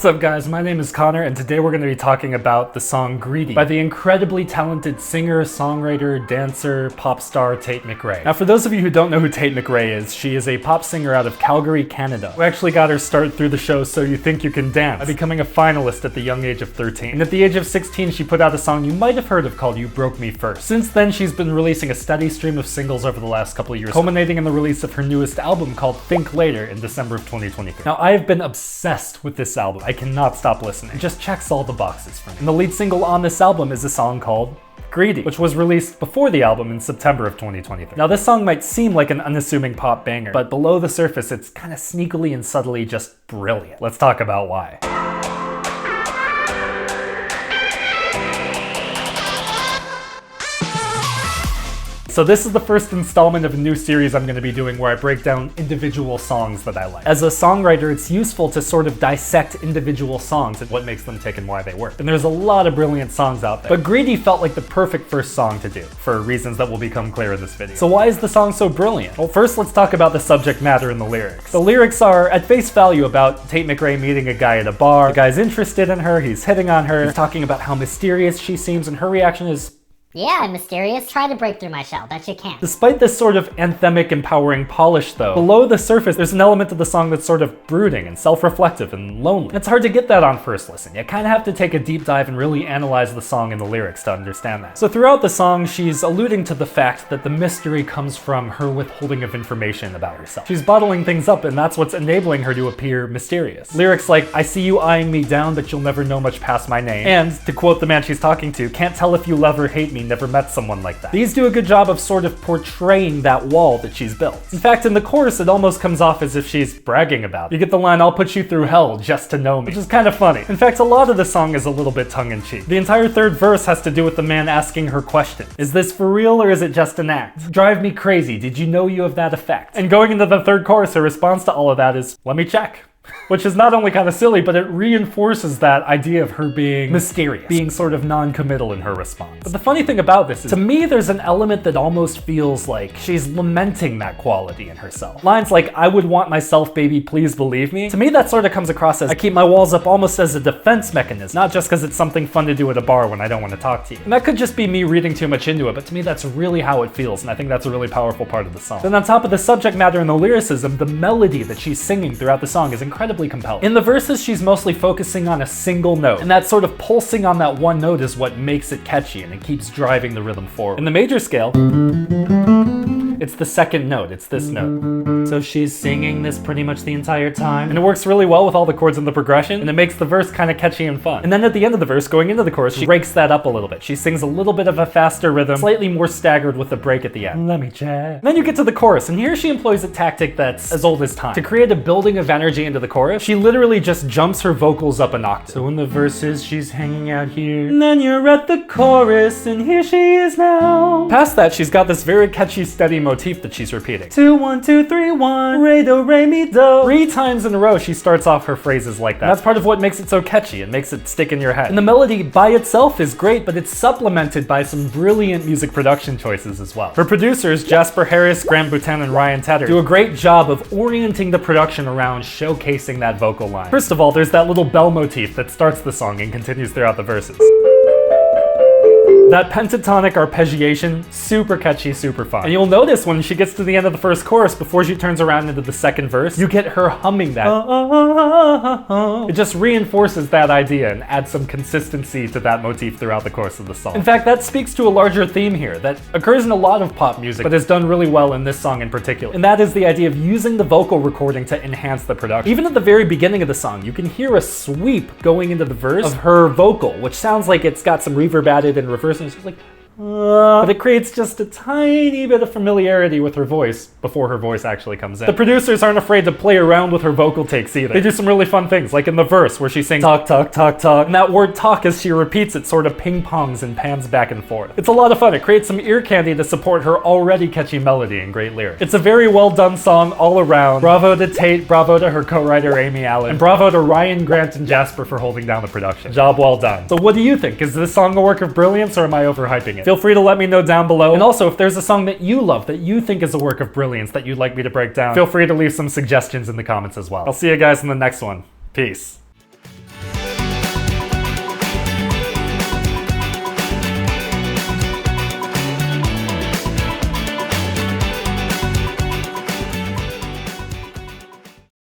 What's up guys, my name is Connor and today we're going to be talking about the song Greedy by the incredibly talented singer, songwriter, dancer, pop star Tate McRae. Now for those of you who don't know who Tate McRae is, she is a pop singer out of Calgary, Canada. We actually got her start through the show So You Think You Can Dance by becoming a finalist at the young age of 13. And at the age of 16 she put out a song you might have heard of called You Broke Me First. Since then she's been releasing a steady stream of singles over the last couple of years, culminating in the release of her newest album called Think Later in December of 2023. Now I have been obsessed with this album. I cannot stop listening. It just checks all the boxes for me. And the lead single on this album is a song called Greedy, which was released before the album in September of 2023. Now this song might seem like an unassuming pop banger, but below the surface it's kind of sneakily and subtly just brilliant. Let's talk about why. So this is the first installment of a new series I'm going to be doing where I break down individual songs that I like. As a songwriter, it's useful to sort of dissect individual songs and what makes them tick and why they work. And there's a lot of brilliant songs out there. But Greedy felt like the perfect first song to do, for reasons that will become clear in this video. So why is the song so brilliant? Well, first let's talk about the subject matter and the lyrics. The lyrics are, at face value, about Tate McRae meeting a guy at a bar. The guy's interested in her, he's hitting on her, he's talking about how mysterious she seems, and her reaction is, "Yeah, I'm mysterious. Try to break through my shell. Bet you can't." Despite this sort of anthemic, empowering polish though, below the surface there's an element of the song that's sort of brooding and self-reflective and lonely. And it's hard to get that on first listen. You kind of have to take a deep dive and really analyze the song and the lyrics to understand that. So throughout the song, she's alluding to the fact that the mystery comes from her withholding of information about herself. She's bottling things up and that's what's enabling her to appear mysterious. Lyrics like, "I see you eyeing me down, but you'll never know much past my name." And, to quote the man she's talking to, "Can't tell if you love or hate me, never met someone like that." These do a good job of sort of portraying that wall that she's built. In fact, in the chorus, it almost comes off as if she's bragging about it. You get the line, "I'll put you through hell just to know me," which is kind of funny. In fact, a lot of the song is a little bit tongue-in-cheek. The entire third verse has to do with the man asking her question. Is this for real or is it just an act? Drive me crazy, did you know you have that effect? And going into the third chorus, her response to all of that is, "Let me check." Which is not only kind of silly, but it reinforces that idea of her being mysterious, being sort of non-committal in her response. But the funny thing about this is, to me, there's an element that almost feels like she's lamenting that quality in herself. Lines like, "I would want myself, baby, please believe me." To me, that sort of comes across as, I keep my walls up almost as a defense mechanism, not just because it's something fun to do at a bar when I don't want to talk to you. And that could just be me reading too much into it, but to me, that's really how it feels, and I think that's a really powerful part of the song. Then on top of the subject matter and the lyricism, the melody that she's singing throughout the song is incredibly compelling. In the verses, she's mostly focusing on a single note, and that sort of pulsing on that one note is what makes it catchy, and it keeps driving the rhythm forward. In the major scale, it's the second note, it's this note. So she's singing this pretty much the entire time, and it works really well with all the chords in the progression, and it makes the verse kind of catchy and fun. And then at the end of the verse, going into the chorus, she breaks that up a little bit. She sings a little bit of a faster rhythm, slightly more staggered with the break at the end. Let me check. And then you get to the chorus, and here she employs a tactic that's as old as time. To create a building of energy into the chorus, she literally just jumps her vocals up an octave. So in the verses, she's hanging out here, and then you're at the chorus, and here she is now. Past that, she's got this very catchy, steady motif that she's repeating. 2, 1, 2, 3, 1, re, do, re, mi, do. 3 times in a row, she starts off her phrases like that. And that's part of what makes it so catchy. It makes it stick in your head. And the melody by itself is great, but it's supplemented by some brilliant music production choices as well. Her producers, Jasper Harris, Graham Boutin, and Ryan Tedder, do a great job of orienting the production around showcasing that vocal line. First of all, there's that little bell motif that starts the song and continues throughout the verses. That pentatonic arpeggiation, super catchy, super fun. And you'll notice when she gets to the end of the first chorus, before she turns around into the second verse, you get her humming that. It just reinforces that idea and adds some consistency to that motif throughout the course of the song. In fact, that speaks to a larger theme here that occurs in a lot of pop music, but is done really well in this song in particular. And that is the idea of using the vocal recording to enhance the production. Even at the very beginning of the song, you can hear a sweep going into the verse of her vocal, which sounds like it's got some reverb added and reverse. And it's just like, but it creates just a tiny bit of familiarity with her voice before her voice actually comes in. The producers aren't afraid to play around with her vocal takes either. They do some really fun things, like in the verse where she sings talk, talk, talk, talk, and that word talk, as she repeats it, sort of ping-pongs and pans back and forth. It's a lot of fun. It creates some ear candy to support her already catchy melody and great lyrics. It's a very well done song all around. Bravo to Tate, bravo to her co-writer Amy Allen, and bravo to Ryan, Grant, and Jasper for holding down the production. Job well done. So what do you think? Is this song a work of brilliance, or am I overhyping it? Feel free to let me know down below. And also, if there's a song that you love, that you think is a work of brilliance that you'd like me to break down, feel free to leave some suggestions in the comments as well. I'll see you guys in the next one. Peace.